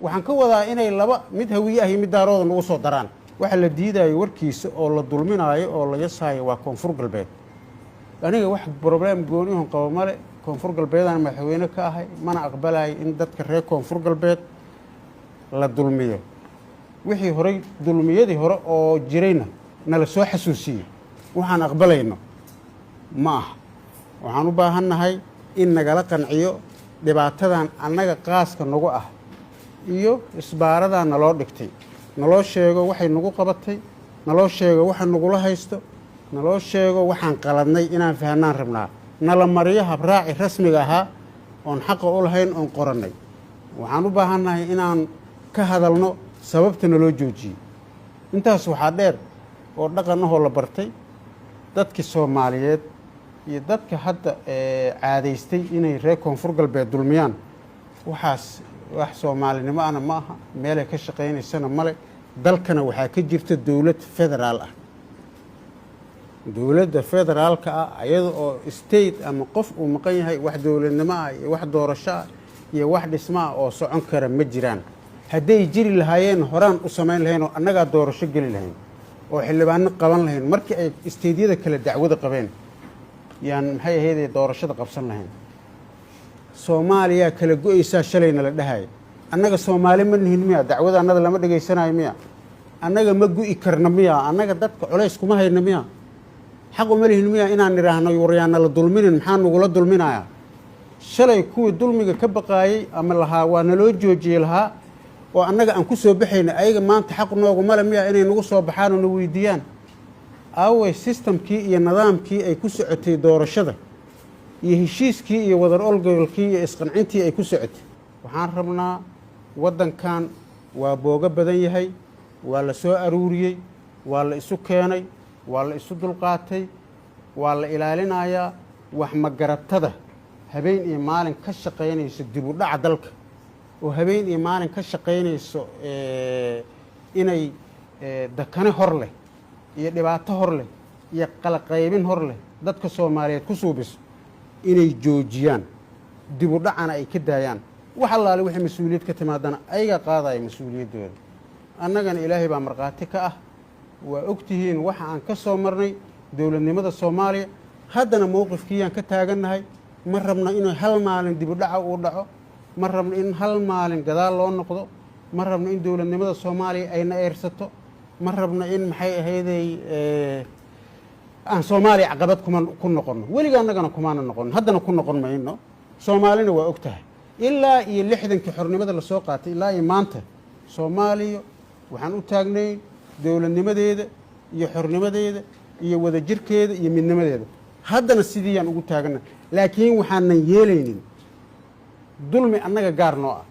waxaan ka wadaa inay laba mid hawiye ah iyo mid daarooda nagu soo daraan waxa la diidayo warkiisa oo la dulminayo oo la yasaayo waa koonfur galbeed aniga wax problem gooni ah qabo male koonfur galbeedana madaxweyne ka ahay mana aqbalayo in dadka reer koonfur galbeed la dulmiyo wixii hore dulmiyadii hore oo jirayna nala soo xasuusiyay waxaan aqbalayno ma aha waxaan u baahannahay in nagala qanciyo dhibaatadan annaga qaaska nagu ah iyo isbaaradan naloo dhigtay naloo sheego waxay nagu qabatay naloo sheego waxa nagula haysto naloo sheego waxaan qaladnay inaan fahanaan rabnaa nala mariyo habraaci rasmiga ahaa oon xaqa u lahayn oon qorannay waxaan u baahannahay inaan ka hadalno sababta naloo joojiyey intaas waxaa dheer oo dhaqan ahoo la bartay dadkii soomaaliyeed iyo dadka hadda caadaystay inay reer koonfur galbeed dulmiyaan waxaas wax soomaalinimo ana ma aha meelay ka shaqaynaysana male dalkana waxaa ka jirta dowlad federaal ah dowladda federaalka ah ayada oo state ama qof uu maqan yahay wax dowladnimo ah iyo wax doorasho ah iyo wax dhismo ah oo socon kara ma jiraan hadday jiri lahaayeen horaan u samayn lahayn oo annagaa doorasho geli lahayn oo xildhibaano qaban lahayn markii ay isteedyada kale dacwada qabeen yaan maxay ahaydee doorashada qabsan lahayn soomaaliya kala go-aysaa shalayna la dhahayo annaga soomaali ma nihin miya dacwada annada lama dhegaysanayo miya annaga ma gu'i karna miya annaga dadka culays kuma hayna miya xaq uma lihin miya inaan nidhaahno waryaana la dulminin maxaa nagula dulminayaa shalay kuwii dulmiga ka baqaayey ama lahaa waa naloo joojiyey lahaa oo annaga aan ku soo baxayna ayaga maanta xaq noogumale miya inay nagu soo baxaan oo na weydiiyaan aaway sistamkii iyo nidaamkii ay ku socotay doorashada iyo heshiiskii iyo wadar olgolkii iyo isqancintii ay ku socotay waxaan rabnaa waddankan waa booga badan yahay waa la soo aruuriyey waa la isu keenay waa la isu dulqaatay waa la ilaalinayaa wax magaratada habeen iyo maalin ka shaqaynayso dib u dhaca dalka oo habeen iyo maalin ka shaqaynayso inay dakane hor leh iyo dhibaato hor leh iyo qalaqaybin hor leh dadka soomaaliyeed ku suubiso inay joojiyaan dib u dhacana ay ka daayaan wax allaale wixii mas-uuliyad ka timaadana ayagaa qaadaya mas-uuliyaddooda annagana ilaahay baa markhaati ka ah waa ogtihiin waxa aan ka soo marnay dowladnimada soomaaliya haddana mowqifkiiyaan ka taagannahay ma rabno inuu hal maalin dib u dhaca uu dhaco ma rabno in hal maalin gadaal loo noqdo ma rabno in dowladnimada soomaaliya ayna eersato ma rabno in maxay ahaydey aan soomaaliya caqabad ku noqonno weliga annagana kumaana noqono haddana ku noqon mayno soomaalina waa og tahay ilaa iyo 60kii xornimada la soo qaatay ilaa iyo maanta soomaaliya waxaan u taagnay dowladnimadeeda iyo xornimadeeda iyo wadajirkeeda iyo midnimadeeda haddana sidiiyaan ugu taagana laakiin waxaanan yeelaynin dulmi annaga gaar noo ah